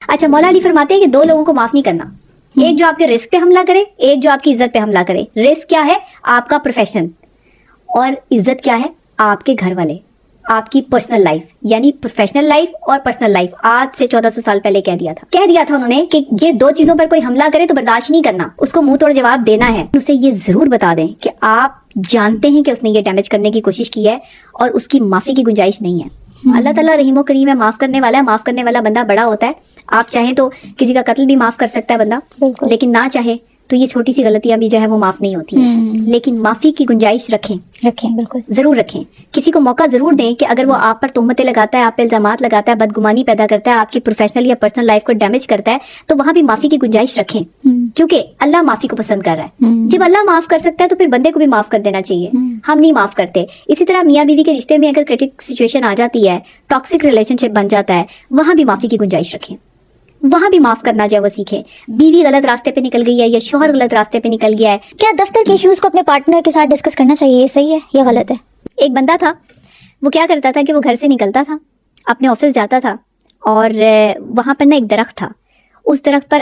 اچھا مولا علی فرماتے ہیں کہ دو لوگوں کو معاف نہیں کرنا, ایک جو آپ کے رزق پہ حملہ کرے, ایک جو آپ کی عزت پہ حملہ کرے. رزق کیا ہے؟ آپ کا پروفیشن, اور عزت کیا ہے؟ آپ کے گھر والے, آپ کی پرسنل لائف. یعنی پروفیشنل لائف اور پرسنل لائف آج سے 1400 سال پہلے کہہ دیا تھا انہوں نے کہ یہ دو چیزوں پر کوئی حملہ کرے تو برداشت نہیں کرنا, اس کو منہ توڑ جواب دینا ہے. اسے یہ ضرور بتا دیں کہ آپ جانتے ہیں کہ اس نے یہ ڈیمیج کرنے کی کوشش کی ہے اور اس کی معافی کی گنجائش نہیں ہے. اللہ تعالیٰ رحیم و کریم ہے, معاف کرنے والا ہے. معاف کرنے والا بندہ بڑا ہوتا ہے. آپ چاہیں تو کسی کا قتل بھی معاف کر سکتا ہے بندہ, لیکن نہ چاہے تو یہ چھوٹی سی غلطیاں بھی جو ہے وہ معاف نہیں ہوتی ہیں. لیکن معافی کی گنجائش رکھیں, بالکل ضرور رکھیں. کسی کو موقع ضرور دیں کہ اگر وہ آپ پر تہمتیں لگاتا ہے, آپ پہ الزامات لگاتا ہے, بدگمانی پیدا کرتا ہے, آپ کی پروفیشنل یا پرسنل لائف کو ڈیمیج کرتا ہے, تو وہاں بھی معافی کی گنجائش رکھیں, کیونکہ اللہ معافی کو پسند کر رہا ہے. جب اللہ معاف کر سکتا ہے تو پھر بندے کو بھی معاف کر دینا چاہیے. ہم نہیں معاف کرتے. اسی طرح میاں بیوی کے رشتے میں اگر کرٹک سچویشن آ جاتی ہے, ٹاکسک ریلیشن شپ بن جاتا ہے, وہاں بھی معافی کی گنجائش رکھیں, وہاں بھی معاف کرنا جو ہے وہ سیکھیں. بیوی غلط راستے پہ نکل گئی ہے یا شوہر غلط راستے پہ نکل گیا ہے, کیا دفتر کے ایشوز کو اپنے پارٹنر کے ساتھ ڈسکس کرنا چاہیے؟ یہ صحیح ہے یا غلط ہے؟ ایک بندہ تھا, وہ کیا کرتا تھا کہ وہ گھر سے نکلتا تھا, اپنے آفس جاتا تھا, اور وہاں پر نا ایک درخت تھا. اس درخت پر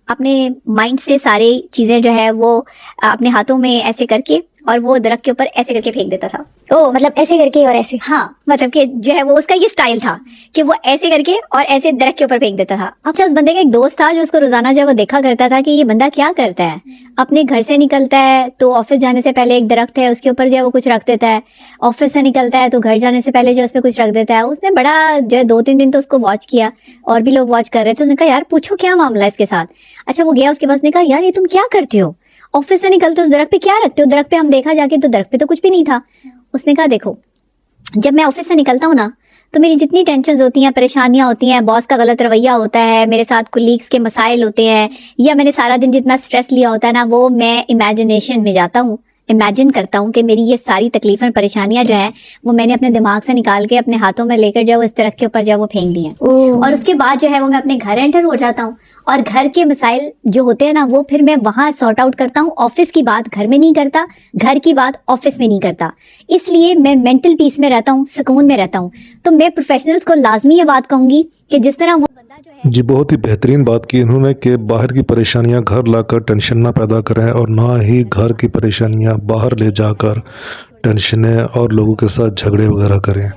اپنے مائنڈ سے سارے چیزیں جو ہے وہ اپنے ہاتھوں میں ایسے کر کے, اور وہ درخت کے اوپر ایسے کر کے پھینک دیتا تھا. مطلب ایسے کر کے اور ایسے؟ ہاں, مطلب کہ جو ہے وہ اس کا یہ سٹائل تھا کہ وہ ایسے کر کے اور ایسے درخت کے اوپر پھینک دیتا تھا. اب اس بندے کا ایک دوست تھا جو اس کو روزانہ جو ہے وہ دیکھا کرتا تھا کہ یہ بندہ کیا کرتا ہے. اپنے گھر سے نکلتا ہے تو آفس جانے سے پہلے ایک درخت ہے اس کے اوپر جو ہے وہ کچھ رکھ دیتا ہے, آفس سے نکلتا ہے تو گھر جانے سے پہلے جو اس پہ کچھ رکھ دیتا ہے. اس نے بڑا جو ہے 2-3 دن تو اس کو واچ کیا, اور بھی لوگ واچ کر رہے تھے. انہوں نے کہا یار پوچھو کیا معاملہ ہے اس کے ساتھ. اچھا وہ گیا اس کے پاس, نے کہا یار یہ تم کیا کرتے ہو, آفس سے نکلتے ہو, اس درخت پہ کیا رکھتے ہو؟ درخت پہ ہم دیکھا جا کے تو درخت پہ تو کچھ بھی نہیں تھا. اس نے کہا دیکھو, جب میں آفس سے نکلتا ہوں نا تو میری جتنی ٹینشنز ہوتی ہیں, پریشانیاں ہوتی ہیں, باس کا غلط رویہ ہوتا ہے, میرے ساتھ کولیگس کے مسائل ہوتے ہیں, یا میں نے سارا دن جتنا اسٹریس لیا ہوتا ہے نا, وہ میں امیجنیشن میں جاتا ہوں, امیجن کرتا ہوں کہ میری یہ ساری تکلیفیں پریشانیاں جو ہیں وہ میں نے اپنے دماغ سے نکال کے اپنے ہاتھوں میں لے کر جو ہے وہ اس درخت کے اوپر جو ہے وہ پھینک دی ہیں. اور اس کے بعد جو ہے وہ میں اپنے گھر انٹر ہو جاتا ہوں, اور گھر کے مسائل جو ہوتے ہیں نا وہ پھر میں وہاں سارٹ آؤٹ کرتا ہوں. آفس کی بات گھر میں نہیں کرتا, گھر کی بات آفس میں نہیں کرتا. اس لیے میں مینٹل پیس میں رہتا ہوں, سکون میں رہتا ہوں. تو میں پروفیشنلز کو لازمی یہ بات کہوں گی کہ جس طرح وہ بندہ جو ہے, جی بہت ہی بہترین بات کی انہوں نے کہ باہر کی پریشانیاں گھر لا کر ٹینشن نہ پیدا کریں, اور نہ ہی گھر کی پریشانیاں باہر لے جا کر ٹینشنیں اور لوگوں کے ساتھ جھگڑے وغیرہ کریں.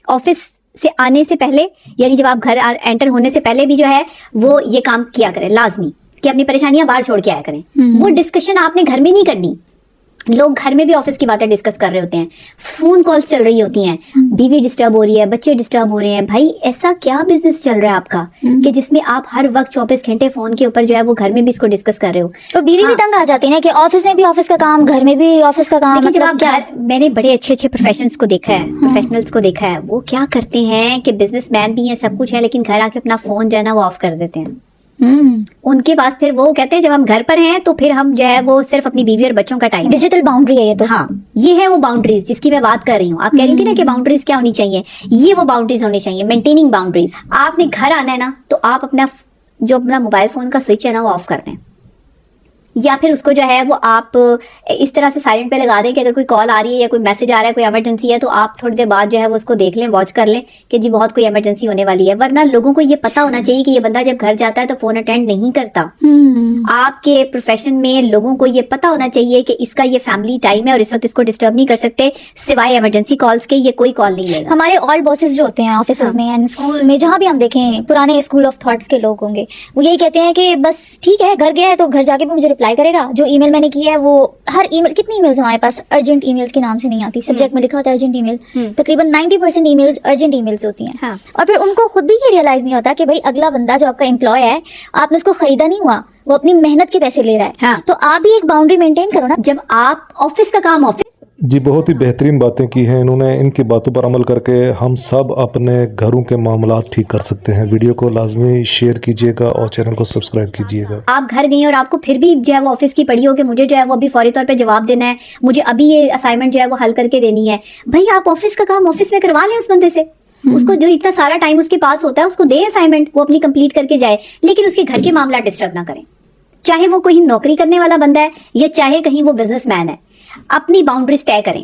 آفس سے آنے سے پہلے, یعنی جب آپ گھر انٹر ہونے سے پہلے بھی جو ہے وہ یہ کام کیا کریں لازمی, کہ اپنی پریشانیاں باہر چھوڑ کے آیا کریں. وہ ڈسکشن آپ نے گھر میں نہیں کرنی. لوگ گھر میں بھی آفس کی باتیں ڈسکس کر رہے ہوتے ہیں, فون کالز چل رہی ہوتی ہیں, بیوی ڈسٹرب ہو رہی ہے, بچے ڈسٹرب ہو رہے ہیں. بھائی ایسا کیا بزنس چل رہا ہے آپ کا کہ جس میں آپ ہر وقت 24 گھنٹے فون کے اوپر جو ہے وہ گھر میں بھی اس کو ڈسکس کر رہے ہو؟ تو بیوی بھی تنگ آ جاتی ہے نا کہ آفس میں بھی آفس کا کام, گھر میں بھی آفس کا کام. لیکن جب آپ گھر, میں نے بڑے اچھے پروفیشنلز کو دیکھا ہے, پروفیشنلز کو دیکھا ہے, وہ کیا کرتے ہیں کہ بزنس مین بھی ہیں, سب کچھ ہے, لیکن گھر آ کے اپنا فون جو ہے نا وہ آف کر دیتے ہیں. ان کے پاس پھر وہ کہتے ہیں جب ہم گھر پر ہیں تو پھر ہم جو ہے وہ صرف اپنی بیوی اور بچوں کا ٹائم, ڈیجیٹل باؤنڈری ہے یہ تو. ہاں یہ ہے وہ باؤنڈریز جس کی میں بات کر رہی ہوں. آپ کہہ رہی تھی نا کہ باؤنڈریز کیا ہونی چاہیے, یہ وہ باؤنڈریز ہونی چاہیے, مینٹیننگ باؤنڈریز. آپ نے گھر آنا ہے نا تو آپ اپنا موبائل فون کا سوئچ ہے نا وہ آف کر دیں, یا پھر اس کو جو ہے وہ آپ اس طرح سے سائلنٹ پہ لگا دیں کہ اگر کوئی کال آ رہی ہے یا کوئی میسج آ رہا ہے, کوئی ایمرجنسی ہے, تو آپ تھوڑی دیر بعد جو ہے وہ اس کو دیکھ لیں, واچ کر لیں کہ جی بہت کوئی ایمرجنسی ہونے والی ہے. ورنہ لوگوں کو یہ پتا ہونا چاہیے کہ یہ بندہ جب گھر جاتا ہے تو فون اٹینڈ نہیں کرتا. آپ کے پروفیشن میں لوگوں کو یہ پتا ہونا چاہیے کہ اس کا یہ فیملی ٹائم ہے اور اس وقت اس کو ڈسٹرب نہیں کر سکتے سوائے ایمرجنسی کالز کے, یہ کوئی کال نہیں لے گا. ہمارے آل باسز جو ہوتے ہیں آفیسز میں اینڈ اسکول میں, جہاں بھی ہم دیکھیں پرانے اسکول آف تھاٹس کے لوگ ہوں گے, وہ یہی کہتے ہیں کہ بس ٹھیک ہے گھر گیا ہے تو گھر جا کے بھی مجھے رپلائی کرے گا. جو ای میل میں نے کی ہے وہ ہر ای میل, کتنی ای میلز ہمارے پاس ارجنٹ ای میلز کے نام سے نہیں آتی, سبجیکٹ میں لکھا ہوتا ہے ارجنٹ ای میل, تقریباً 90% e mails urgent e mails ہوتی ہیں. اور پھر ان کو خود بھی یہ ریئلائز نہیں ہوتا کہ بھائی اگلا بندہ جو آپ کا امپلائی ہے, آپ نے اس کو خریدا نہیں ہوا, وہ اپنی محنت کے پیسے لے رہا ہے. تو آپ بھی ایک باؤنڈری مینٹین کرو نا. جب آپ آفس کا کام آفس. جی بہت ہی بہترین باتیں کی ہیں انہوں نے. ان کی باتوں پر عمل کر کے ہم سب اپنے گھروں کے معاملات ٹھیک کر سکتے ہیں. ویڈیو کو لازمی شیئر کیجیے گا اور چینل کو سبسکرائب کیجیے گا. آپ گھر گئی اور آپ کو پھر بھی جو ہے وہ آفس کی پڑی ہو کہ مجھے جو ہے وہ ابھی فوری طور پہ جواب دینا ہے, مجھے ابھی یہ اسائنمنٹ جو ہے وہ حل کر کے دینی ہے. بھائی آپ آفس کا کام آفس میں کروا لیں اس بندے سے, اس کو جو اتنا سارا ٹائم اس کے پاس ہوتا ہے اس کو دیں اسائنمنٹ, وہ اپنی کمپلیٹ کر کے جائے, لیکن اس کے گھر کے معاملات ڈسٹرب نہ کریں. چاہے وہ کوئی نوکری کرنے والا بندہ ہے یا چاہے کہیں وہ بزنس مین ہے, اپنی باؤنڈریز طے کریں.